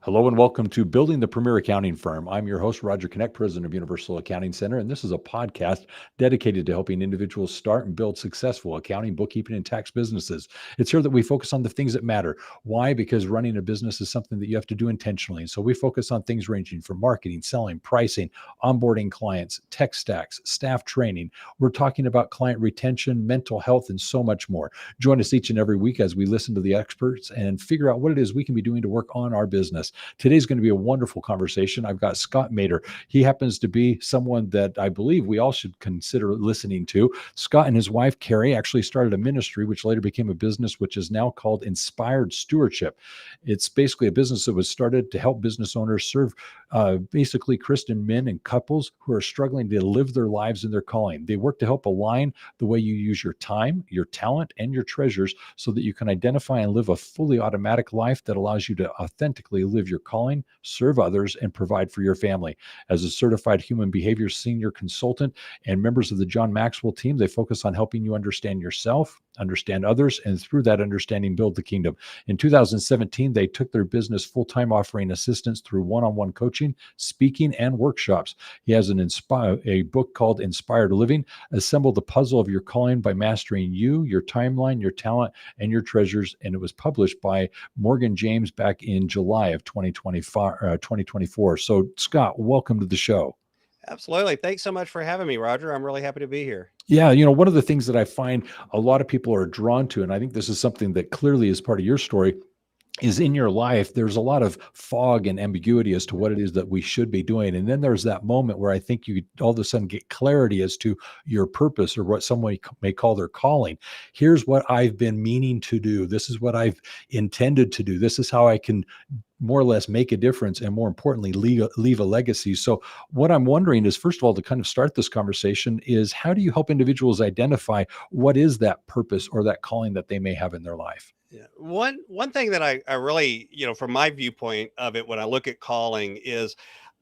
Hello and welcome to Building the Premier Accounting Firm. I'm your host, Roger Connect, president of Universal Accounting Center, and this is a podcast dedicated to helping individuals start and build successful accounting, bookkeeping, and tax businesses. It's here that we focus on the things that matter. Why? Because running a business is something that you have to do intentionally. And so we focus on things ranging from marketing, selling, pricing, onboarding clients, tech stacks, staff training. We're talking about client retention, mental health, and so much more. Join us each and every week as we listen to the experts and figure out what it is we can be doing to work on our business. Today's going to be a wonderful conversation. I've got Scott Maderer. He happens to be someone that I believe we all should consider listening to. Scott and his wife, Carrie, actually started a ministry, which later became a business, which is now called Inspired Stewardship. It's basically a business that was started to help business owners serve basically Christian men and couples who are struggling to live their lives in their calling. They work to help align the way you use your time, your talent, and your treasures so that you can identify and live a fully automatic life that allows you to authentically live your calling, serve others, and provide for your family. As a certified human behavior senior consultant and members of the John Maxwell team, they focus on helping you understand yourself, understand others, and through that understanding, build the kingdom. In 2017, they took their business full-time, offering assistance through one-on-one coaching, speaking, and workshops. He has a book called Inspired Living, Assemble the Puzzle of Your Calling by Mastering You, Your Timeline, Your Talent, and Your Treasures. And it was published by Morgan James back in July of 2024. So, Scott, welcome to the show. Absolutely. Thanks so much for having me, Roger. I'm really happy to be here. Yeah, one of the things that I find a lot of people are drawn to, and I think this is something that clearly is part of your story, is in your life, there's a lot of fog and ambiguity as to what it is that we should be doing. And then there's that moment where I think you all of a sudden get clarity as to your purpose or what someone may call their calling. Here's what I've been meaning to do. This is what I've intended to do. This is how I can more or less make a difference and, more importantly, leave a legacy. So what I'm wondering is, first of all, to kind of start this conversation is, how do you help individuals identify what is that purpose or that calling that they may have in their life? Yeah. One thing that I really, from my viewpoint of it, when I look at calling is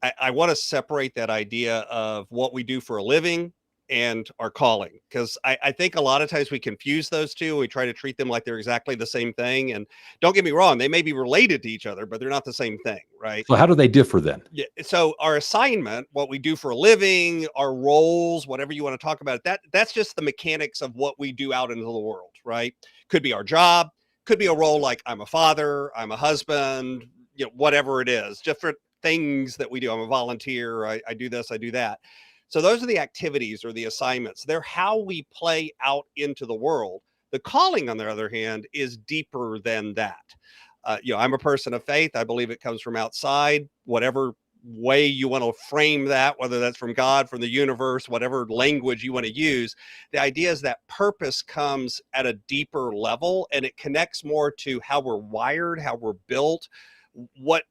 I want to separate that idea of what we do for a living and our calling. Because I think a lot of times we confuse those two. We try to treat them like they're exactly the same thing. And don't get me wrong, they may be related to each other, but they're not the same thing, right? So how do they differ then? Yeah. So our assignment, what we do for a living, our roles, whatever you want to talk about, that's just the mechanics of what we do out into the world, right? Could be our job, could be a role like I'm a father, I'm a husband, whatever it is, different things that we do. I'm a volunteer, I do this, I do that. So those are the activities or the assignments. They're how we play out into the world. The calling, on the other hand, is deeper than that. I'm a person of faith. I believe it comes from outside, whatever way you want to frame that, whether that's from God, from the universe, whatever language you want to use. The idea is that purpose comes at a deeper level, and it connects more to how we're wired, how we're built, what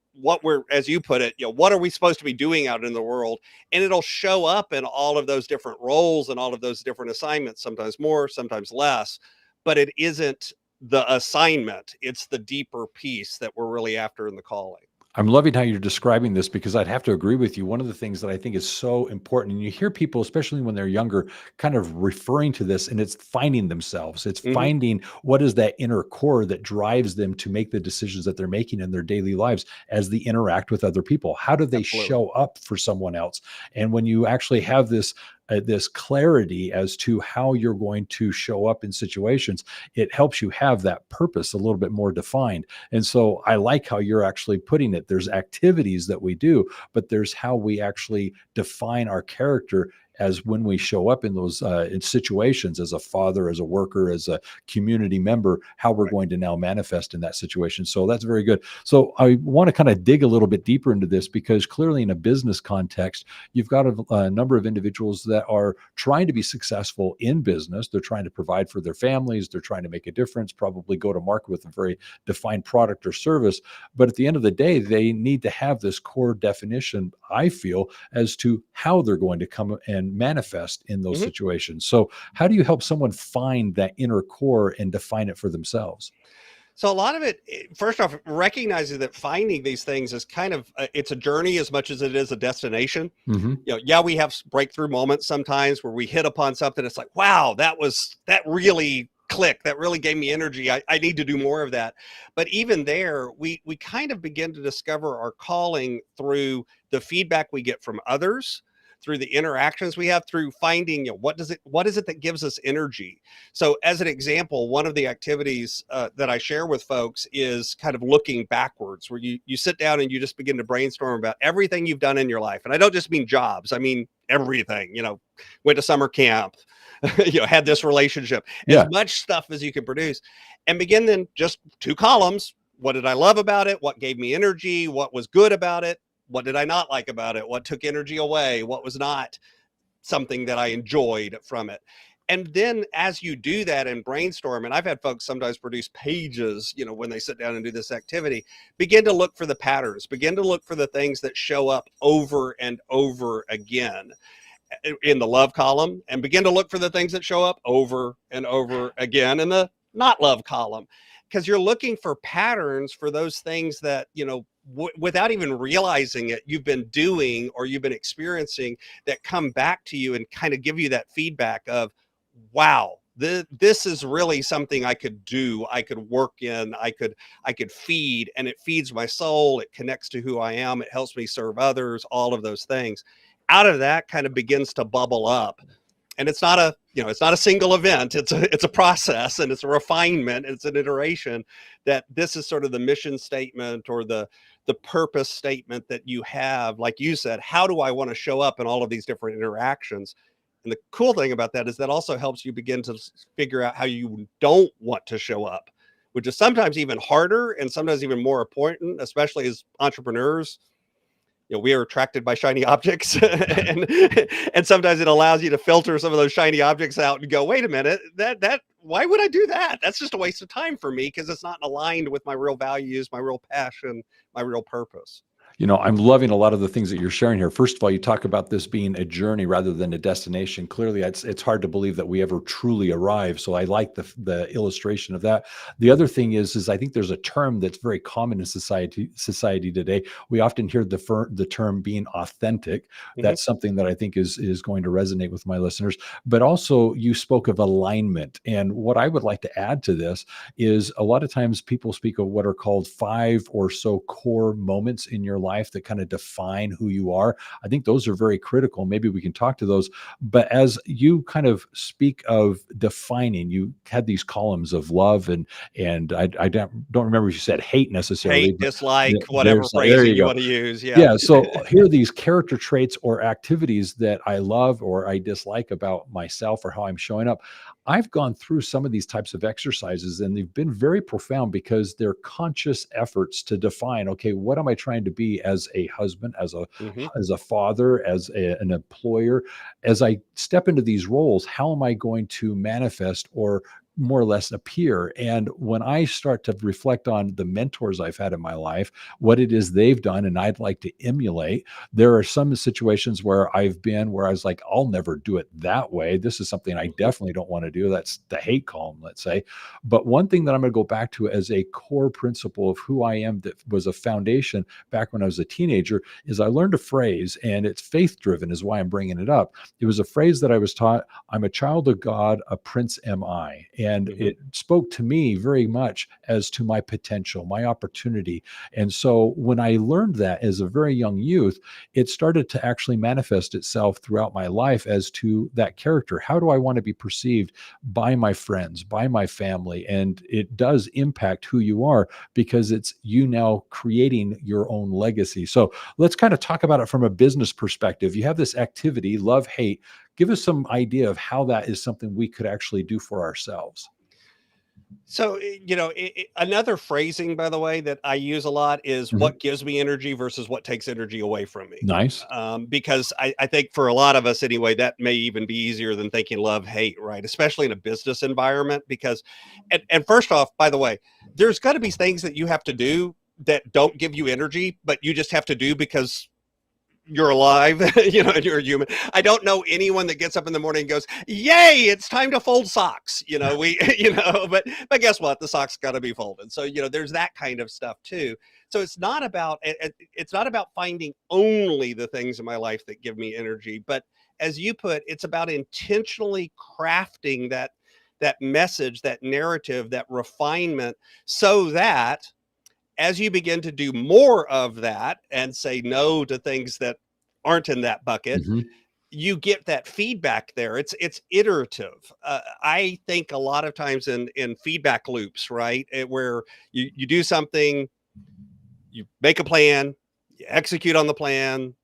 we're, as you put it, what are we supposed to be doing out in the world? And it'll show up in all of those different roles and all of those different assignments, sometimes more, sometimes less, but it isn't the assignment. It's the deeper piece that we're really after in the calling. I'm loving how you're describing this, because I'd have to agree with you. One of the things that I think is so important, and you hear people, especially when they're younger, kind of referring to this, and it's finding themselves. It's finding what is that inner core that drives them to make the decisions that they're making in their daily lives as they interact with other people. How do they show up for someone else? And when you actually have this clarity as to how you're going to show up in situations, it helps you have that purpose a little bit more defined. And so I like how you're actually putting it. There's activities that we do, but there's how we actually define our character as when we show up in those in situations as a father, as a worker, as a community member, how we're going to now manifest in that situation. So that's very good. So I want to kind of dig a little bit deeper into this, because clearly in a business context, you've got a number of individuals that are trying to be successful in business. They're trying to provide for their families. They're trying to make a difference, probably go to market with a very defined product or service. But at the end of the day, they need to have this core definition, I feel, as to how they're going to come and manifest in those situations. So how do you help someone find that inner core and define it for themselves? So a lot of it, first off, recognizing that finding these things is kind of, it's a journey as much as it is a destination. Yeah, we have breakthrough moments sometimes where we hit upon something. It's like, wow, that really clicked, that really gave me energy. I need to do more of that. But even there, we kind of begin to discover our calling through the feedback we get from others, through the interactions we have, through finding, what is it that gives us energy. So as an example, one of the activities that I share with folks is kind of looking backwards, where you sit down and you just begin to brainstorm about everything you've done in your life. And I don't just mean jobs, I mean everything. Went to summer camp, had this relationship, as Yeah. much stuff as you can produce, and begin then just 2 columns. What did I love about it? What gave me energy? What was good about it? What did I not like about it? What took energy away? What was not something that I enjoyed from it? And then as you do that and brainstorm, and I've had folks sometimes produce pages, when they sit down and do this activity, begin to look for the patterns, begin to look for the things that show up over and over again in the love column, and begin to look for the things that show up over and over again in the not love column. Because you're looking for patterns for those things that, without even realizing it, you've been doing or you've been experiencing, that come back to you and kind of give you that feedback of, wow, this is really something I could do, I could work in, I could feed, and it feeds my soul, it connects to who I am, it helps me serve others, all of those things. Out of that kind of begins to bubble up. And it's not a single event. It's a process, and it's a refinement. It's an iteration. That this is sort of the mission statement or the purpose statement that you have. Like you said, how do I want to show up in all of these different interactions? And the cool thing about that is that also helps you begin to figure out how you don't want to show up, which is sometimes even harder and sometimes even more important, especially as entrepreneurs. We are attracted by shiny objects, and sometimes it allows you to filter some of those shiny objects out and go, wait a minute, that why would I do that? That's just a waste of time for me, because it's not aligned with my real values, my real passion, my real purpose. I'm loving a lot of the things that you're sharing here. First of all, you talk about this being a journey rather than a destination. Clearly, it's hard to believe that we ever truly arrive. So I like the illustration of that. The other thing is I think there's a term that's very common in society today. We often hear the term being authentic. Mm-hmm. That's something that I think is going to resonate with my listeners. But also, you spoke of alignment, and what I would like to add to this is a lot of times people speak of what are called 5 or so core moments in your life that kind of define who you are. I think those are very critical. Maybe we can talk to those. But as you kind of speak of defining, you had these columns of love and I don't remember if you said hate necessarily. Hate, dislike, But there whatever phrasing you you go. want to use. Yeah. Yeah. So here are these character traits or activities that I love or I dislike about myself or how I'm showing up. I've gone through some of these types of exercises, and they've been very profound because they're conscious efforts to define, okay, what am I trying to be as a husband, Mm-hmm. as a father, as an employer? As I step into these roles, how am I going to manifest or more or less appear? And when I start to reflect on the mentors I've had in my life, what it is they've done, and I'd like to emulate, there are some situations where I've been where I was like, I'll never do it that way. This is something I Mm-hmm. definitely don't want to do. That's the hate column, let's say. But one thing that I'm going to go back to as a core principle of who I am, that was a foundation back when I was a teenager, is I learned a phrase, and it's faith driven, is why I'm bringing it up. It was a phrase that I was taught: I'm a child of God, a prince am I. And Mm-hmm. it spoke to me very much as to my potential, my opportunity. And so when I learned that as a very young youth, it started to actually manifest itself throughout my life as to that character. How do I want to be perceived by my friends, by my family? And it does impact who you are, because it's you now creating your own legacy. So let's kind of talk about it from a business perspective. You have this activity, love, hate. Give us some idea of how that is something we could actually do for ourselves. So, another phrasing, by the way, that I use a lot is Mhm. what gives me energy versus what takes energy away from me. Nice. Because I think for a lot of us anyway, that may even be easier than thinking love, hate, right? Especially in a business environment. Because, and first off, by the way, there's got to be things that you have to do that don't give you energy, but you just have to do because you're alive, and you're a human. I don't know anyone that gets up in the morning and goes, "Yay, it's time to fold socks." But guess what? The socks got to be folded. So, there's that kind of stuff too. So it's not about finding only the things in my life that give me energy, but as you put, it's about intentionally crafting that message, that narrative, that refinement, so that as you begin to do more of that and say no to things that aren't in that bucket, Mhm. you get that feedback there. It's iterative. I think a lot of times in feedback loops, right, where you do something, you make a plan, you execute on the plan,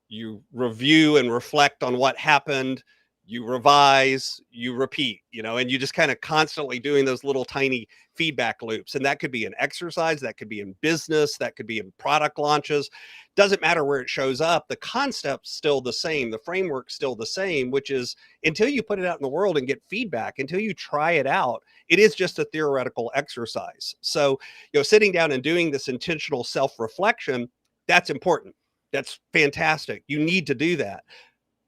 you review and reflect on what happened, you revise, you repeat, and you just kind of constantly doing those little tiny feedback loops. And that could be an exercise, that could be in business, that could be in product launches. Doesn't matter where it shows up. The concept's still the same. The framework's still the same, which is until you put it out in the world and get feedback, until you try it out, it is just a theoretical exercise. So, sitting down and doing this intentional self-reflection, that's important. That's fantastic. You need to do that.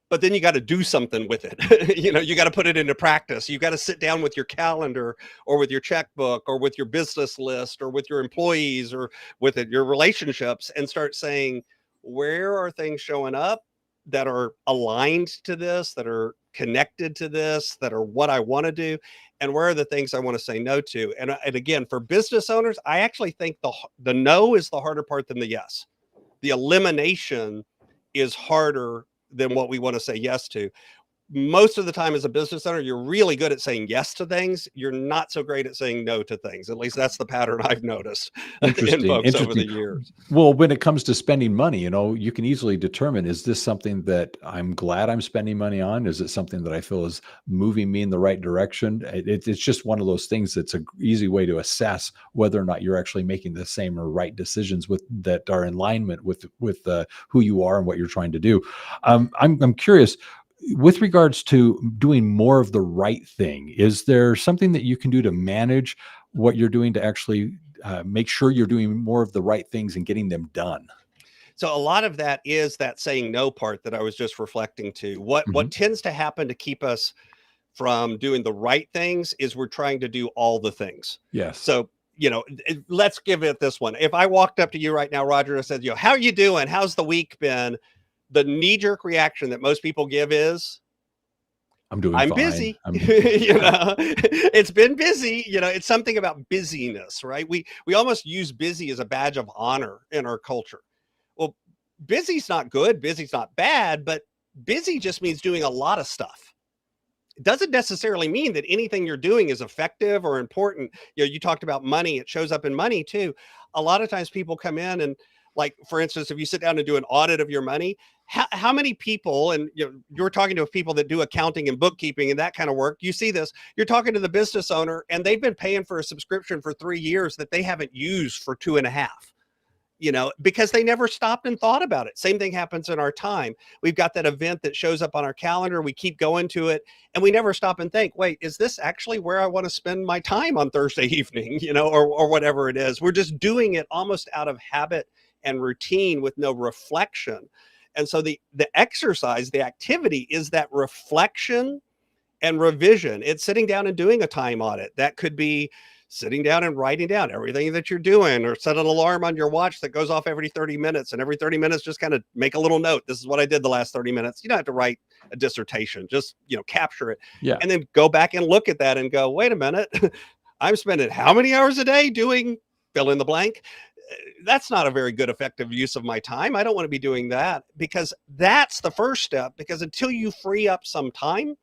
But then you got to do something with it. You got to put it into practice. You got to sit down with your calendar or with your checkbook or with your business list or with your employees or with your relationships and start saying, where are things showing up that are aligned to this, that are connected to this, that are what I want to do? And where are the things I want to say no to? And again, for business owners, I actually think the no is the harder part than the yes. The elimination is harder than what we want to say yes to. Most of the time as a business owner, you're really good at saying yes to things. You're not so great at saying no to things. At least that's the pattern I've noticed in Interesting. folks over the Interesting. years. Well, when it comes to spending money, you can easily determine, is this something that I'm glad I'm spending money on? Is it something that I feel is moving me in the right direction? It's just one of those things that's an easy way to assess whether or not you're actually making the same or right decisions that are in alignment with who you are and what you're trying to do. I'm curious, with regards to doing more of the right thing, is there something that you can do to manage what you're doing to actually make sure you're doing more of the right things and getting them done? So a lot of that is that saying no part that I was just reflecting to. What Mhm. tends to happen to keep us from doing the right things is we're trying to do all the things. Yes. So, let's give it this one. If I walked up to you right now, Roger, and said, how are you doing? How's the week been? The knee-jerk reaction that most people give is, I'm doing I'm fine. busy. It's been busy. It's something about busyness, right? We almost use busy as a badge of honor in our culture. Well, busy's not good, busy's not bad, but busy just means doing a lot of stuff. It doesn't necessarily mean that anything you're doing is effective or important. You talked about money. It shows up in money too. A lot of times people come in and, like, for instance, if you sit down and do an audit of your money, how many people, and you're talking to people that do accounting and bookkeeping and that kind of work, you see this, you're talking to the business owner and they've been paying for a subscription for 3 years that they haven't used for 2.5. Because they never stopped and thought about it. Same thing happens in our time. We've got that event that shows up on our calendar. We keep going to it and we never stop and think, wait, is this actually where I want to spend my time on Thursday evening, or whatever it is. We're just doing it almost out of habit and routine with no reflection. And so the exercise, the activity is that reflection and revision. It's sitting down and doing a time audit. That could be sitting down and writing down everything that you're doing, or set an alarm on your watch that goes off every 30 minutes. And every 30 minutes, just kind of make a little note. This is what I did the last 30 minutes. You don't have to write a dissertation, just, capture it. Yeah. And then go back and look at that and go, wait a minute, I'm spending how many hours a day doing fill in the blank? That's not a very good, effective use of my time. I don't want to be doing that, because that's the first step. Because until you free up some time,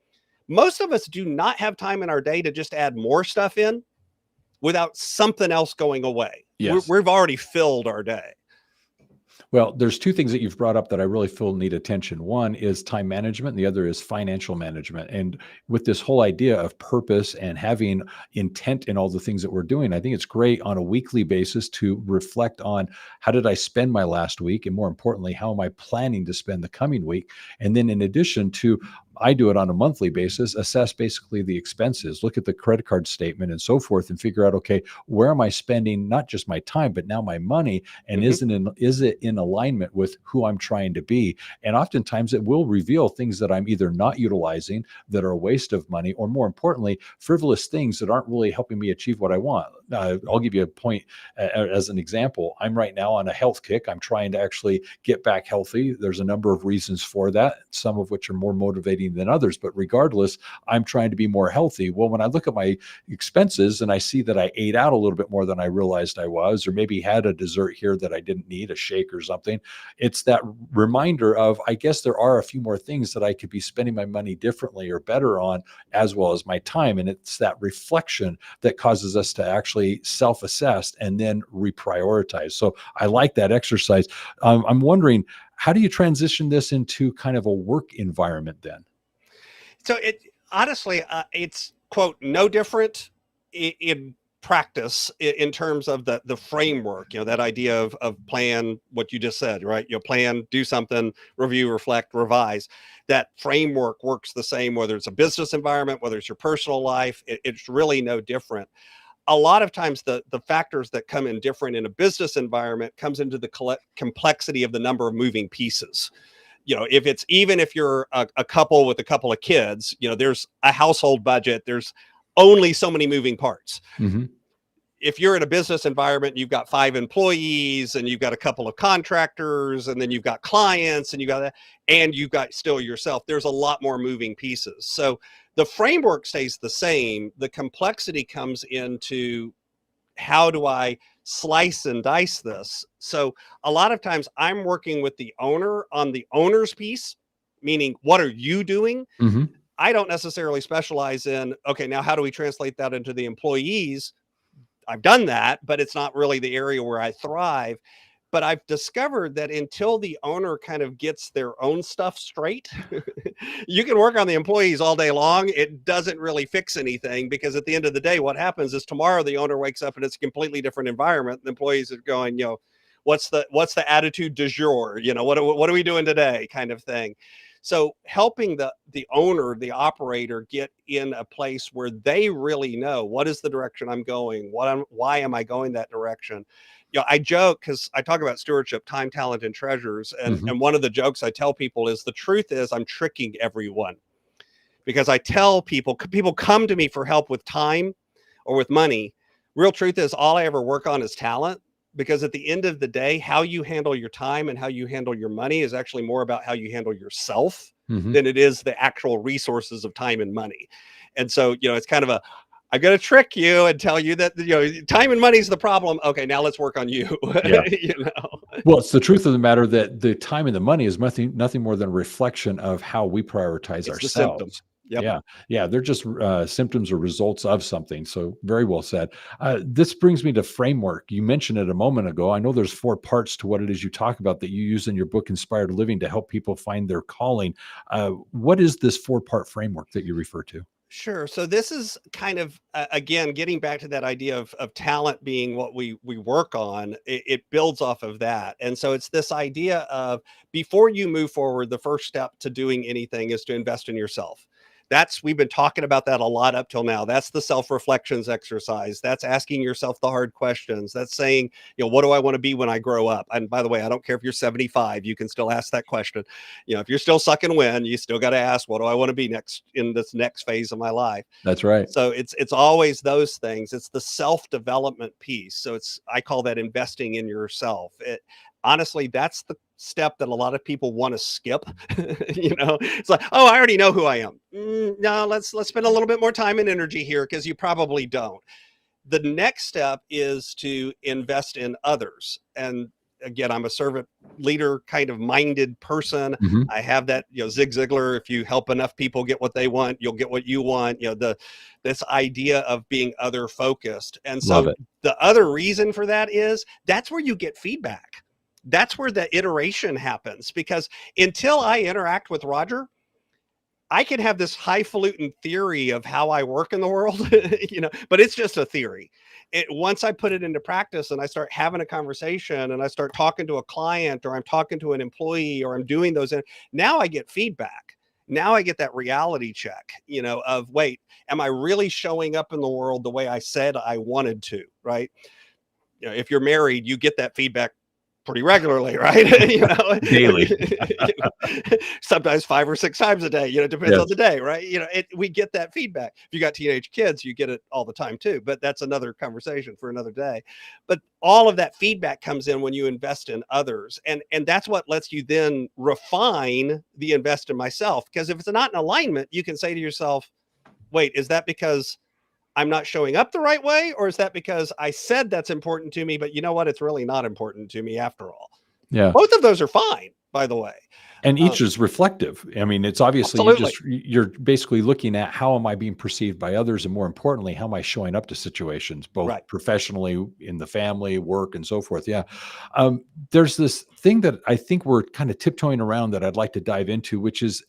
most of us do not have time in our day to just add more stuff in without something else going away. Yes. We've already filled our day. Well, there's two things that you've brought up that I really feel need attention. One is time management, and the other is financial management. And with this whole idea of purpose and having intent in all the things that we're doing, I think it's great on a weekly basis to reflect on, how did I spend my last week? And more importantly, how am I planning to spend the coming week? And then in addition to, I do it on a monthly basis, assess basically the expenses, look at the credit card statement and so forth, and figure out, okay, where am I spending not just my time, but now my money? And is it in alignment with who I'm trying to be? And oftentimes it will reveal things that I'm either not utilizing, that are a waste of money, or more importantly, frivolous things that aren't really helping me achieve what I want. I'll give you a point as an example. I'm right now on a health kick. I'm trying to actually get back healthy. There's a number of reasons for that, some of which are more motivating than others. But regardless, I'm trying to be more healthy. Well, when I look at my expenses and I see that I ate out a little bit more than I realized I was, or maybe had a dessert here that I didn't need, a shake or something, it's that reminder of, I guess there are a few more things that I could be spending my money differently or better on, as well as my time. And it's that reflection that causes us to actually self-assess and then reprioritize. So I like that exercise. I'm wondering, how do you transition this into kind of a work environment then? So it honestly, it's quote no different in practice in terms of the framework. That idea of plan, what you just said, right? Plan, do something, review, reflect, revise. That framework works the same whether it's a business environment, whether it's your personal life. It's really no different. A lot of times the factors that come in different in a business environment comes into the complexity of the number of moving pieces. If you're a couple with a couple of kids, there's a household budget, there's only so many moving parts. Mm-hmm. If you're in a business environment, you've got 5 employees and you've got a couple of contractors and then you've got clients and you've got still yourself. There's a lot more moving pieces. So the framework stays the same. The complexity comes into how do I slice and dice this? So a lot of times I'm working with the owner on the owner's piece, meaning what are you doing? Mm-hmm. I don't necessarily specialize in, okay, now how do we translate that into the employees? I've done that, but it's not really the area where I thrive. But I've discovered that until the owner kind of gets their own stuff straight, you can work on the employees all day long. It doesn't really fix anything, because at the end of the day, what happens is tomorrow the owner wakes up and it's a completely different environment. The employees are going, what's the attitude du jour? What are we doing today, kind of thing. So helping the owner, the operator, get in a place where they really know what is the direction I'm going, why am I going that direction. I joke because I talk about stewardship, time, talent, and treasures. Mm-hmm. And one of the jokes I tell people is the truth is I'm tricking everyone, because I tell people come to me for help with time or with money. Real truth is all I ever work on is talent, because at the end of the day, how you handle your time and how you handle your money is actually more about how you handle yourself Mm-hmm. than it is the actual resources of time and money. And so, it's kind of I'm going to trick you and tell you that, time and money is the problem. Okay, now let's work on you. Yeah. Well, it's the truth of the matter that the time and the money is nothing more than a reflection of how we prioritize it's the symptom. ourselves. Yep. Yeah. They're just symptoms or results of something. So very well said. This brings me to framework. You mentioned it a moment ago. I know there's 4 parts to what it is you talk about that you use in your book, Inspired Living, to help people find their calling. What is this 4-part framework that you refer to? Sure. So this is kind of, again, getting back to that idea of talent being what we work on. It builds off of that. And so it's this idea of, before you move forward, the first step to doing anything is to invest in yourself. We've been talking about that a lot up till now. That's the self-reflections exercise. That's asking yourself the hard questions. That's saying, what do I want to be when I grow up? And by the way, I don't care if you're 75, you can still ask that question. If you're still sucking wind, you still got to ask, what do I want to be next in this next phase of my life? That's right. So it's always those things. It's the self-development piece. So I call that investing in yourself. Honestly, that's the step that a lot of people want to skip. It's like, oh, I already know who I am. No, let's spend a little bit more time and energy here, because you probably don't. The next step is to invest in others. And again, I'm a servant leader kind of minded person. Mm-hmm. I have that, Zig Ziglar, if you help enough people get what they want, you'll get what you want, this idea of being other focused. And so the other reason for that is that's where you get feedback. That's where the iteration happens, because until I interact with Roger, I can have this highfalutin theory of how I work in the world, but it's just a theory. Once I put it into practice and I start having a conversation and I start talking to a client, or I'm talking to an employee, or I'm doing those, now I get feedback. Now I get that reality check, of, wait, am I really showing up in the world the way I said I wanted to, right? If you're married, you get that feedback pretty regularly, right? Daily. Sometimes 5 or 6 times a day, depends on Yes. the day, right? We get that feedback. If you got teenage kids, you get it all the time too, but that's another conversation for another day. But all of that feedback comes in when you invest in others. And that's what lets you then refine the invest in myself. Because if it's not in alignment, you can say to yourself, wait, is that because I'm not showing up the right way? Or is that because I said that's important to me, but you know what? It's really not important to me after all. Yeah. Both of those are fine, by the way. And each is reflective. I mean, it's obviously Absolutely. you're basically looking at how am I being perceived by others, and more importantly, how am I showing up to situations, both Right. professionally, in the family, work, and so forth. Yeah. There's this thing that I think we're kind of tiptoeing around that I'd like to dive into, which is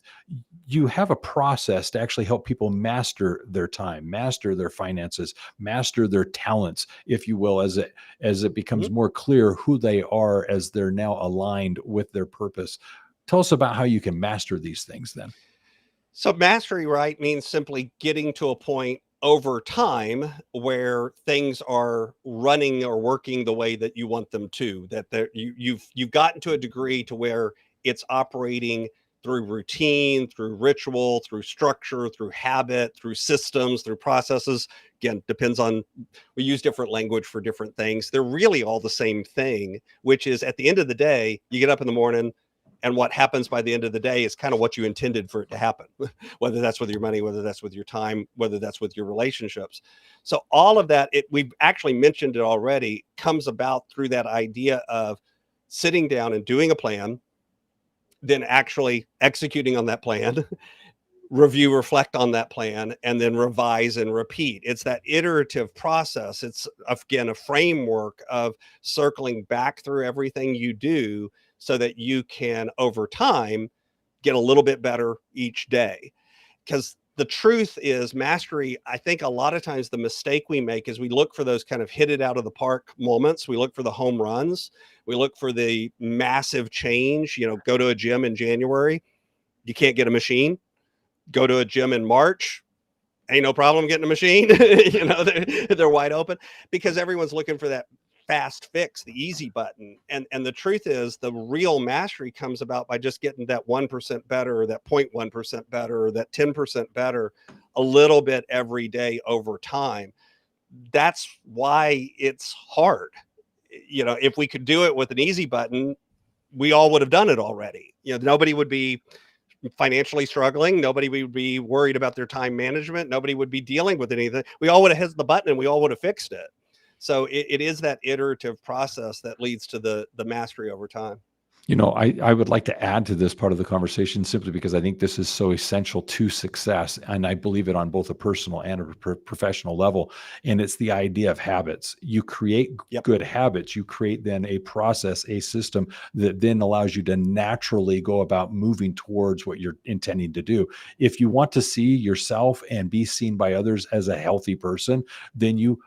you have a process to actually help people master their time, master their finances, master their talents, if you will, as it becomes Mhm. more clear who they are as they're now aligned with their purpose. Tell us about how you can master these things then. So mastery, right, means simply getting to a point over time where things are running or working the way that you want them to, that you've gotten to a degree to where it's operating through routine, through ritual, through structure, through habit, through systems, through processes. Again, depends on, we use different language for different things. They're really all the same thing, which is at the end of the day, you get up in the morning, and what happens by the end of the day is kind of what you intended for it to happen, whether that's with your money, whether that's with your time, whether that's with your relationships. So all of that, we've actually mentioned it already, comes about through that idea of sitting down and doing a plan, then actually executing on that plan, review, reflect on that plan, and then revise and repeat. It's that iterative process. It's, again, a framework of circling back through everything you do so that you can, over time, get a little bit better each day. Because the truth is, mastery, I think a lot of times the mistake we make is we look for those kind of hit it out of the park moments. We look for the home runs. We look for the massive change. Go to a gym in January, you can't get a machine. Go to a gym in March, ain't no problem getting a machine. They're wide open because everyone's looking for that fast fix, the easy button. And the truth is, the real mastery comes about by just getting that 1% better, or that 0.1% better, or that 10% better a little bit every day over time. That's why it's hard. If we could do it with an easy button, we all would have done it already. Nobody would be financially struggling. Nobody would be worried about their time management. Nobody would be dealing with anything. We all would have hit the button and we all would have fixed it. So it is that iterative process that leads to the mastery over time. I would like to add to this part of the conversation simply because I think this is so essential to success. And I believe it on both a personal and a professional level. And it's the idea of habits. You create Yep. good habits. You create then a process, a system that then allows you to naturally go about moving towards what you're intending to do. If you want to see yourself and be seen by others as a healthy person, then you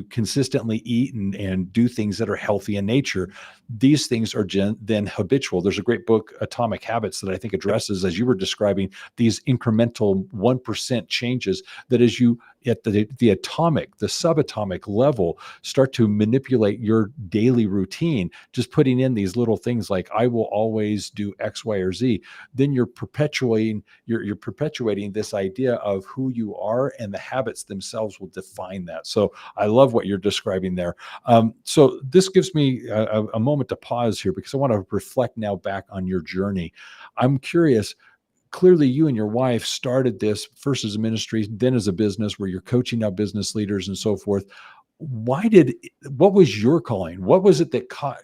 consistently eat and do things that are healthy in nature. These things are then habitual. There's a great book, Atomic Habits, that I think addresses, as you were describing, these incremental 1% changes that as you at the atomic, the subatomic level, start to manipulate your daily routine, just putting in these little things like I will always do X, Y, or Z, then you're perpetuating this idea of who you are, and the habits themselves will define that. So I love what you're describing there. So this gives me a moment to pause here because I want to reflect now back on your journey. I'm curious. Clearly, you and your wife started this first as a ministry, then as a business where you're coaching now business leaders and so forth. What was your calling? What was it that got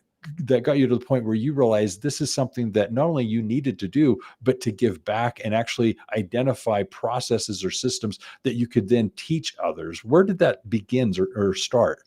you to the point where you realized this is something that not only you needed to do, but to give back and actually identify processes or systems that you could then teach others? Where did that begin or start?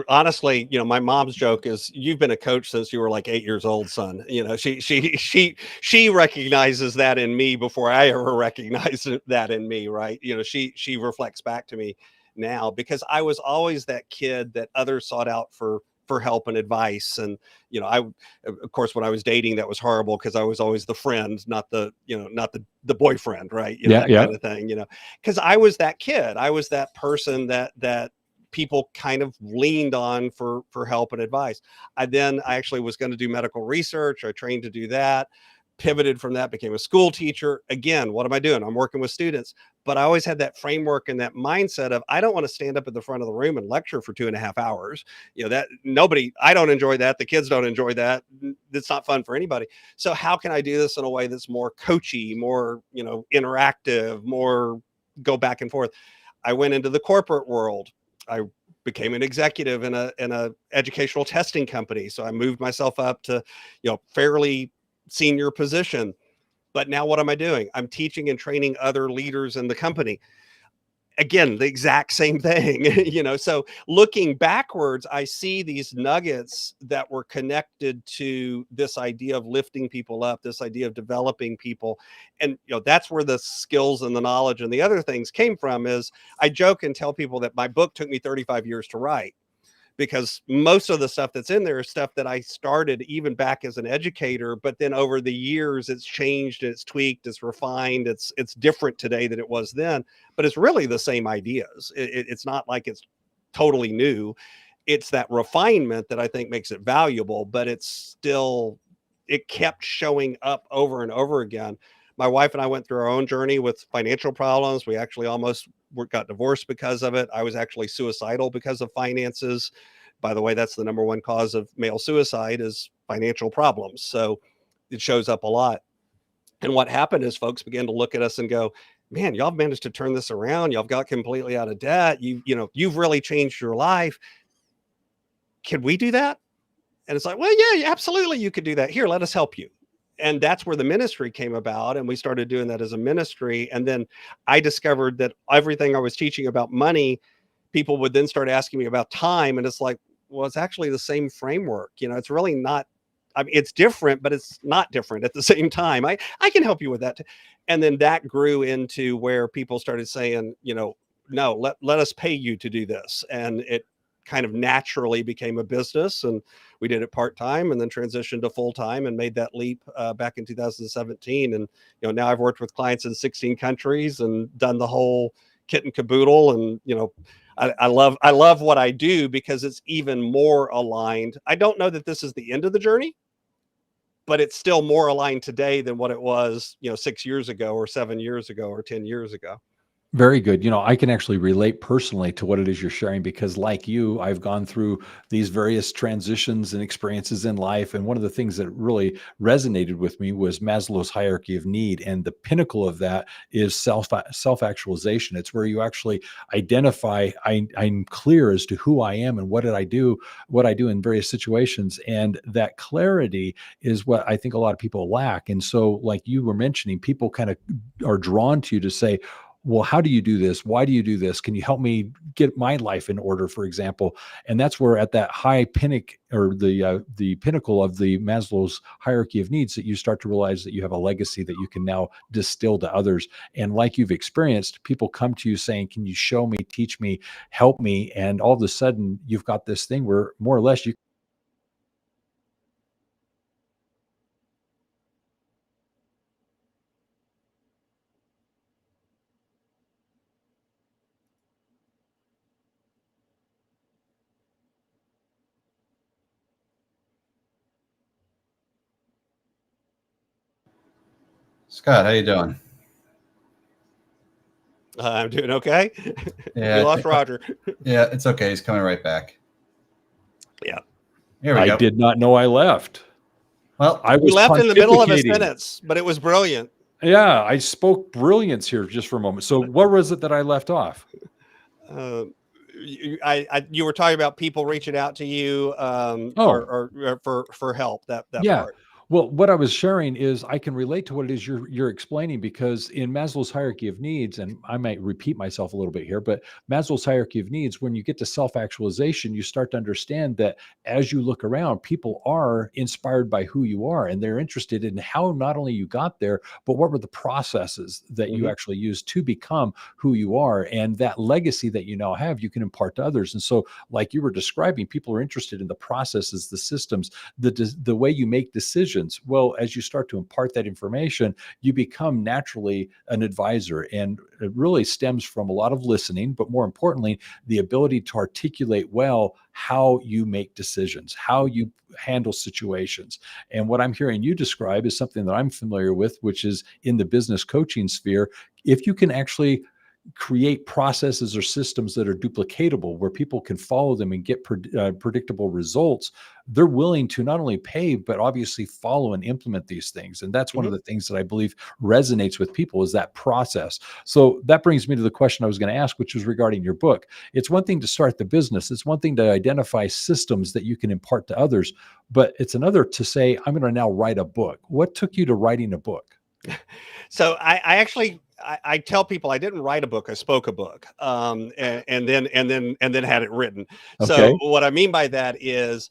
Honestly, my mom's joke is, you've been a coach since you were like 8 years old, son. She recognizes that in me before I ever recognized that in me, right? She reflects back to me now, because I was always that kid that others sought out for help and advice. And I, of course, when I was dating, that was horrible because I was always the friend, not the boyfriend, right? Yeah, That yeah. kind of thing, because I was that kid. I was that person that people kind of leaned on for help and advice. I actually was going to do medical research. I trained to do that, pivoted from that, became a school teacher. Again, what am I doing? I'm working with students, but I always had that framework and that mindset of, I don't want to stand up at the front of the room and lecture for 2.5 hours. That I don't enjoy that. The kids don't enjoy that. It's not fun for anybody. So how can I do this in a way that's more coachy, more, interactive, more go back and forth? I went into the corporate world. I became an executive in a educational testing company. So I moved myself up to, fairly senior position. But now what am I doing? I'm teaching and training other leaders in the company. Again, the exact same thing, so looking backwards, I see these nuggets that were connected to this idea of lifting people up, this idea of developing people. And, that's where the skills and the knowledge and the other things came from. Is I joke and tell people that my book took me 35 years to write, because most of the stuff that's in there is stuff that I started even back as an educator, but then over the years it's changed, it's tweaked, it's refined, it's different today than it was then, but it's really the same ideas. It's not like it's totally new. It's that refinement that I think makes it valuable, but it kept showing up over and over again. My wife and I went through our own journey with financial problems. We actually almost got divorced because of it. I was actually suicidal because of finances. By the way, that's the number one cause of male suicide, is financial problems. So it shows up a lot. And what happened is folks began to look at us and go, man, y'all managed to turn this around. Y'all got completely out of debt. You've really changed your life. Can we do that? And it's like, well, yeah, absolutely. You could do that. Here, let us help you. And that's where the ministry came about. And we started doing that as a ministry. And then I discovered that everything I was teaching about money, people would then start asking me about time. And it's like, well, it's actually the same framework. It's really not, it's different, but it's not different at the same time. I can help you with that. And then that grew into where people started saying, no, let us pay you to do this. And it kind of naturally became a business, and we did it part-time and then transitioned to full-time and made that leap back in 2017. And, now I've worked with clients in 16 countries and done the whole kit and caboodle. And, I love what I do because it's even more aligned. I don't know that this is the end of the journey, but it's still more aligned today than what it was, 6 years ago or 7 years ago or 10 years ago. Very good. I can actually relate personally to what it is you're sharing, because like you, I've gone through these various transitions and experiences in life. And one of the things that really resonated with me was Maslow's hierarchy of need. And the pinnacle of that is self-actualization. It's where you actually identify, I'm clear as to who I am and what I do in various situations. And that clarity is what I think a lot of people lack. And so, like you were mentioning, people kind of are drawn to you to say, well, how do you do this? Why do you do this? Can you help me get my life in order, for example? And that's where at that high pinnacle, or the pinnacle of the Maslow's hierarchy of needs, that you start to realize that you have a legacy that you can now distill to others. And like you've experienced, people come to you saying, can you show me, teach me, help me? And all of a sudden you've got this thing where more or less you Scott, how you doing? I'm doing okay. Yeah, We lost Roger. Yeah, it's okay. He's coming right back. Yeah. Here we go. I did not know I left. Well, I was left in the middle of a pontificating. sentence, but it was brilliant. Yeah, I spoke brilliance here just for a moment. So what was it that I left off? You were talking about people reaching out to you or for help. That Yeah. part. Well, what I was sharing is I can relate to what it is you're explaining, because in Maslow's hierarchy of needs, and I might repeat myself a little bit here, but Maslow's hierarchy of needs, when you get to self-actualization, you start to understand that as you look around, people are inspired by who you are, and they're interested in how not only you got there, but what were the processes that you actually used to become who you are. And that legacy that you now have, you can impart to others. And so, like you were describing, people are interested in the processes, the systems, the way you make decisions, decisions. Well, as you start to impart that information, you become naturally an advisor. And it really stems from a lot of listening, but more importantly, the ability to articulate well how you make decisions, how you handle situations. And what I'm hearing you describe is something that I'm familiar with, which is in the business coaching sphere. If you can actually create processes or systems that are duplicatable where people can follow them and get predictable results, they're willing to not only pay, but obviously follow and implement these things. And that's one of the things that I believe resonates with people is that process. So that brings me to the question I was going to ask, which was regarding your book. It's one thing to start the business. It's one thing to identify systems that you can impart to others, but it's another to say, I'm going to now write a book. What took you to writing a book? So I actually I tell people I didn't write a book, I spoke a book, and then had it written. Okay. So what I mean by that is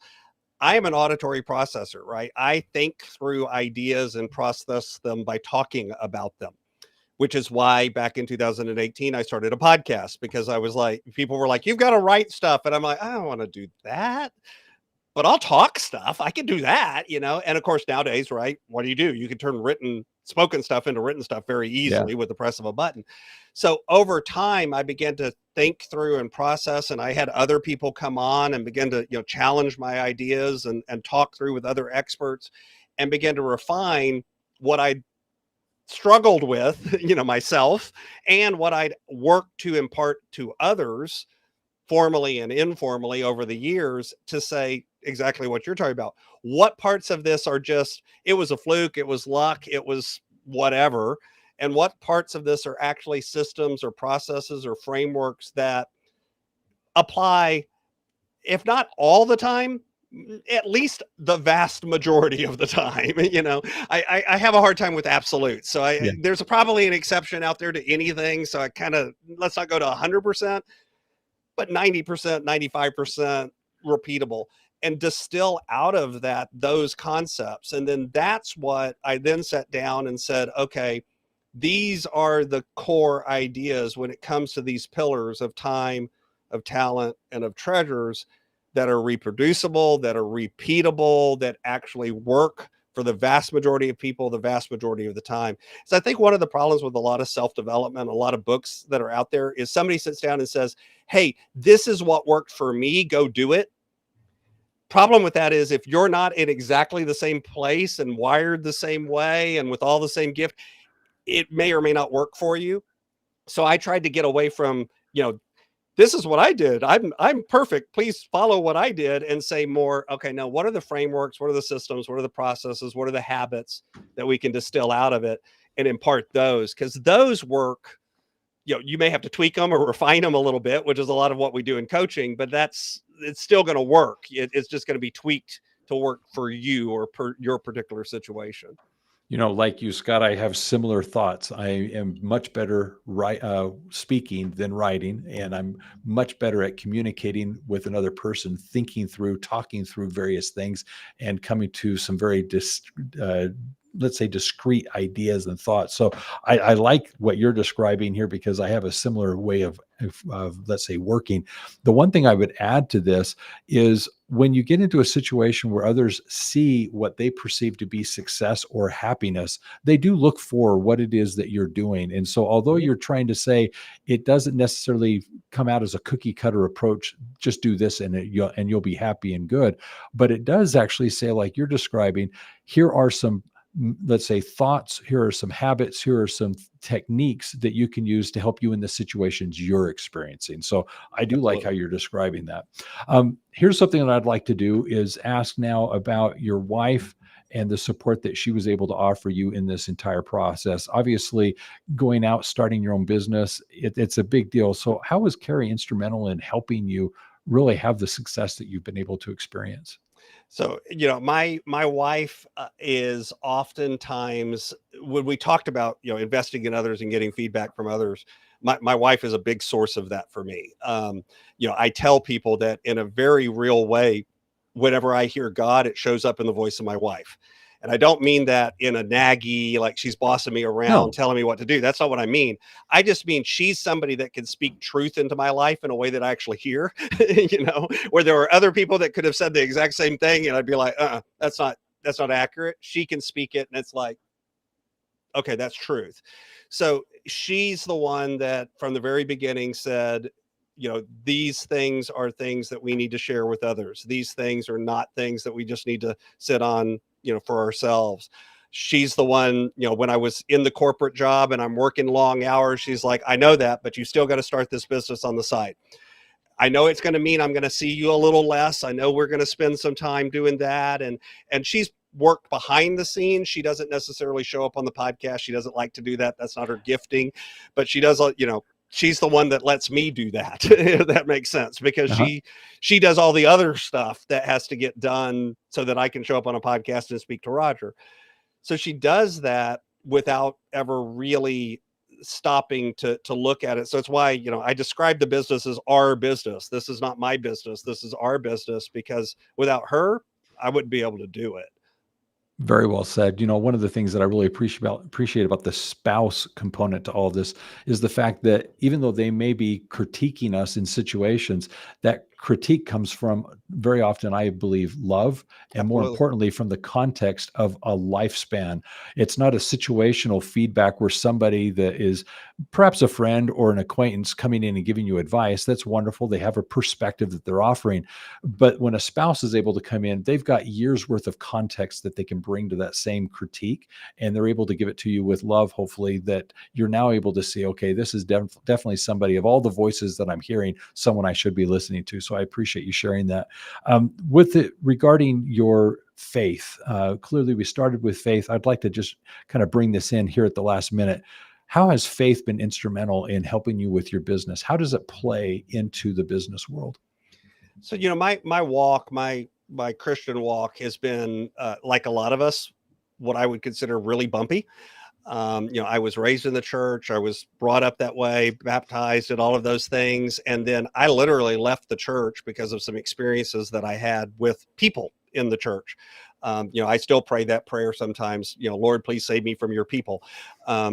I am an auditory processor, right? I think through ideas and process them by talking about them, which is why back in 2018 I started a podcast, because I was like, people were like, you've got to write stuff, and I'm like, I don't want to do that. But I'll talk stuff. I can do that, And of course, nowadays, right? What do? You can turn spoken stuff into written stuff very easily with the press of a button. So over time, I began to think through and process, and I had other people come on and begin to, challenge my ideas and talk through with other experts, and begin to refine what I struggled with, myself, and what I'd worked to impart to others formally and informally over the years, to say exactly what you're talking about. What parts of this are just, it was a fluke, it was luck, it was whatever. And what parts of this are actually systems or processes or frameworks that apply, if not all the time, at least the vast majority of the time. I have a hard time with absolutes. So there's probably an exception out there to anything. So I kind of, let's not go to 100%. But 90%, 95% repeatable, and distill out of that those concepts. And then that's what I then sat down and said, okay, these are the core ideas when it comes to these pillars of time, of talent, and of treasures that are reproducible, that are repeatable, that actually work for the vast majority of people, the vast majority of the time. So I think one of the problems with a lot of self-development, a lot of books that are out there, is somebody sits down and says, hey, this is what worked for me, go do it. Problem with that is, if you're not in exactly the same place and wired the same way and with all the same gift, it may or may not work for you. So I tried to get away from, this is what I did, I'm perfect, please follow what I did, and say more, okay, now what are the frameworks, what are the systems, what are the processes, what are the habits that we can distill out of it and impart those? Because those work, you may have to tweak them or refine them a little bit, which is a lot of what we do in coaching, but it's still going to work. It's just going to be tweaked to work for you or your particular situation. Like you, Scott, I have similar thoughts. I am much better speaking than writing, and I'm much better at communicating with another person, thinking through, talking through various things, and coming to some very let's say discrete ideas and thoughts. So I like what you're describing here, because I have a similar way of let's say working. The one thing I would add to this is, when you get into a situation where others see what they perceive to be success or happiness, they do look for what it is that you're doing. And so although you're trying to say it doesn't necessarily come out as a cookie cutter approach, just do this and you'll be happy and good, but it does actually say, like you're describing, here are some, let's say, thoughts, here are some habits, here are some techniques that you can use to help you in the situations you're experiencing. So I do like how you're describing that. Here's something that I'd like to do is ask now about your wife and the support that she was able to offer you in this entire process. Obviously, going out, starting your own business, it's a big deal. So how was Carrie instrumental in helping you really have the success that you've been able to experience? So, my wife is oftentimes, when we talked about, investing in others and getting feedback from others, my wife is a big source of that for me. I tell people that in a very real way, whenever I hear God, it shows up in the voice of my wife. And I don't mean that in a naggy, like she's bossing me around, telling me what to do. That's not what I mean. I just mean she's somebody that can speak truth into my life in a way that I actually hear, where there are other people that could have said the exact same thing. And I'd be like, that's not that's not accurate. She can speak it, and it's like, okay, that's truth. So she's the one that from the very beginning said, these things are things that we need to share with others. These things are not things that we just need to sit on, for ourselves. She's the one, when I was in the corporate job and I'm working long hours, she's like, I know that, but you still got to start this business on the side. I know it's going to mean I'm going to see you a little less. I know we're going to spend some time doing that. And she's worked behind the scenes. She doesn't necessarily show up on the podcast. She doesn't like to do that. That's not her gifting, but she does, she's the one that lets me do that. If that makes sense, because she does all the other stuff that has to get done so that I can show up on a podcast and speak to Roger. So she does that without ever really stopping to look at it. So it's why, I describe the business as our business. This is not my business. This is our business, because without her, I wouldn't be able to do it. Very well said. One of the things that I really appreciate about the spouse component to all this is the fact that even though they may be critiquing us in situations, that critique comes from very often, I believe, love, and more importantly, from the context of a lifespan. It's not a situational feedback where somebody that is perhaps a friend or an acquaintance coming in and giving you advice. That's wonderful. They have a perspective that they're offering. But when a spouse is able to come in, they've got years worth of context that they can bring to that same critique, and they're able to give it to you with love, hopefully, that you're now able to see, okay, this is definitely somebody, of all the voices that I'm hearing, someone I should be listening to. So I appreciate you sharing that. With it regarding your faith, clearly we started with faith. I'd like to just kind of bring this in here at the last minute. How has faith been instrumental in helping you with your business? How does it play into the business world? So, my walk, my Christian walk has been, like a lot of us, what I would consider really bumpy. I was raised in the church. I was brought up that way, baptized, and all of those things. And then I literally left the church because of some experiences that I had with people in the church. I still pray that prayer sometimes, Lord, please save me from your people.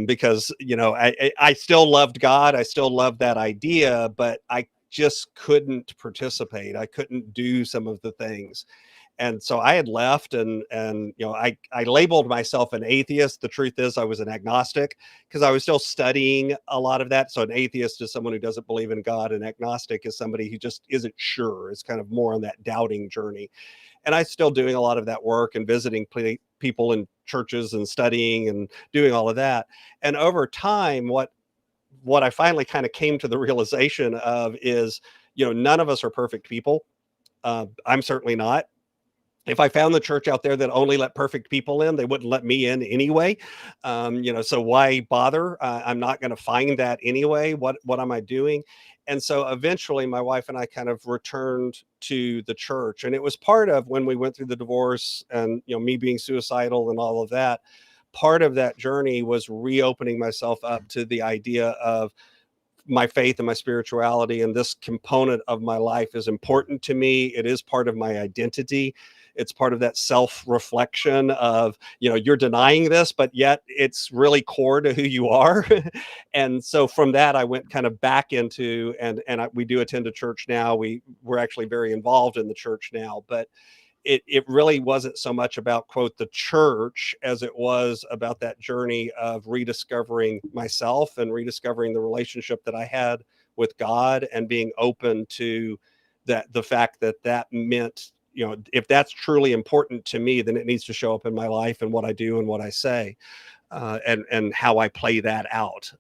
Because, I still loved God. I still loved that idea, but I just couldn't participate. I couldn't do some of the things. And so I had left, and I labeled myself an atheist. The truth is I was an agnostic, because I was still studying a lot of that. So an atheist is someone who doesn't believe in God. An agnostic is somebody who just isn't sure. It's kind of more on that doubting journey. And I'm still doing a lot of that work and visiting people in churches and studying and doing all of that. And over time, what I finally kind of came to the realization of is, none of us are perfect people. I'm certainly not. If I found the church out there that only let perfect people in, they wouldn't let me in anyway. So why bother? I'm not going to find that anyway. What am I doing? And so eventually my wife and I kind of returned to the church, and it was part of when we went through the divorce and, me being suicidal and all of that. Part of that journey was reopening myself up to the idea of my faith and my spirituality, and this component of my life is important to me. It is part of my identity. It's part of that self-reflection of, you're denying this, but yet it's really core to who you are. And so from that, I went kind of back into, we do attend a church now. We're actually very involved in the church now, but it really wasn't so much about, quote, the church, as it was about that journey of rediscovering myself and rediscovering the relationship that I had with God, and being open to that, the fact that meant, if that's truly important to me, then it needs to show up in my life and what I do and what I say, and how I play that out.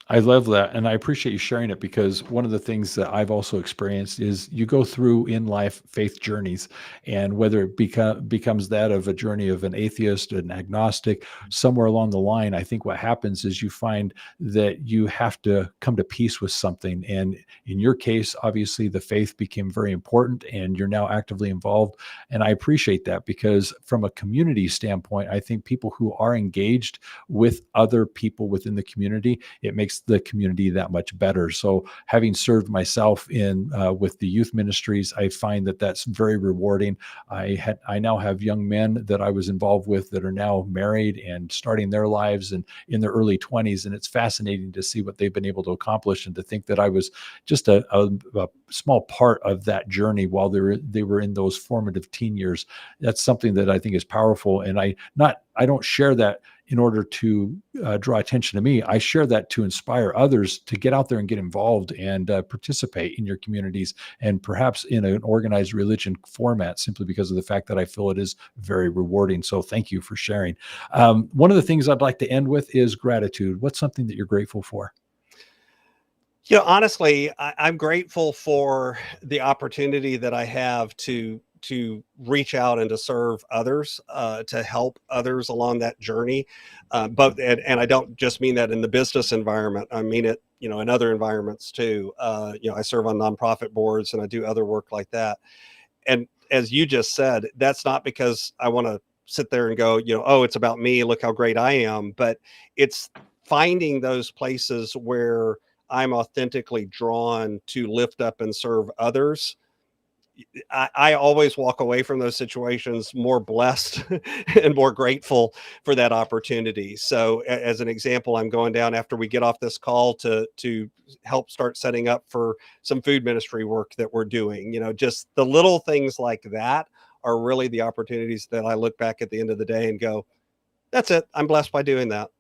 I love that. And I appreciate you sharing it, because one of the things that I've also experienced is you go through in life faith journeys, and whether it becomes that of a journey of an atheist, an agnostic, somewhere along the line, I think what happens is you find that you have to come to peace with something. And in your case, obviously the faith became very important, and you're now actively involved. And I appreciate that, because from a community standpoint, I think people who are engaged with other people within the community, it makes makes the community that much better. So having served myself in with the youth ministries, I find that that's very rewarding. I now have young men that I was involved with that are now married and starting their lives and in their early 20s, and it's fascinating to see what they've been able to accomplish, and to think that I was just a small part of that journey while they were in those formative teen years. That's something that I think is powerful, and I don't share that in order to draw attention to me. I share that to inspire others to get out there and get involved and participate in your communities, and perhaps in an organized religion format, simply because of the fact that I feel it is very rewarding. So thank you for sharing. One of the things I'd like to end with is gratitude. What's something that you're grateful for? Honestly, I'm grateful for the opportunity that I have to reach out and to serve others, to help others along that journey. And I don't just mean that in the business environment. I mean it, in other environments too. I serve on nonprofit boards and I do other work like that. And as you just said, that's not because I want to sit there and go, oh, it's about me, look how great I am. But it's finding those places where I'm authentically drawn to lift up and serve others. I always walk away from those situations more blessed and more grateful for that opportunity. So as an example, I'm going down after we get off this call to help start setting up for some food ministry work that we're doing. Just the little things like that are really the opportunities that I look back at the end of the day and go, that's it. I'm blessed by doing that.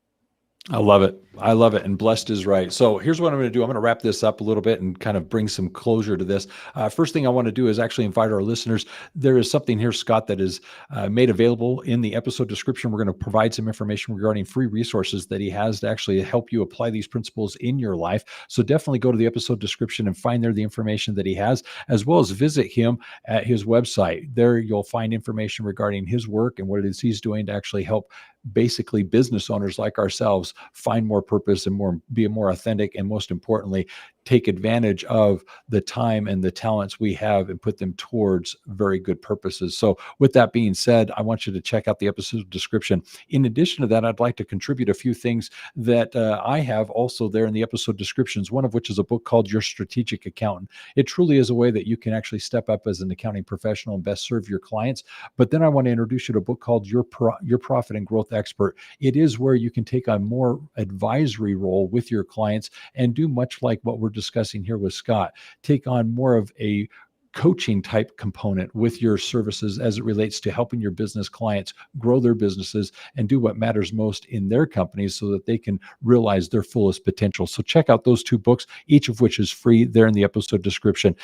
I love it. I love it. And blessed is right. So here's what I'm going to do. I'm going to wrap this up a little bit and kind of bring some closure to this. First thing I want to do is actually invite our listeners. There is something here, Scott, that is made available in the episode description. We're going to provide some information regarding free resources that he has to actually help you apply these principles in your life. So definitely go to the episode description and find there the information that he has, as well as visit him at his website. There you'll find information regarding his work and what it is he's doing to actually help basically business owners like ourselves find more purpose and be more authentic, and most importantly, take advantage of the time and the talents we have and put them towards very good purposes. So with that being said, I want you to check out the episode description. In addition to that, I'd like to contribute a few things that I have also there in the episode descriptions, one of which is a book called Your Strategic Accountant. It truly is a way that you can actually step up as an accounting professional and best serve your clients. But then I want to introduce you to a book called Your Profit and Growth Expert. It is where you can take a more advisory role with your clients and do much like what we're discussing here with Scott, take on more of a coaching type component with your services as it relates to helping your business clients grow their businesses and do what matters most in their companies so that they can realize their fullest potential. So check out those two books, each of which is free there in the episode description.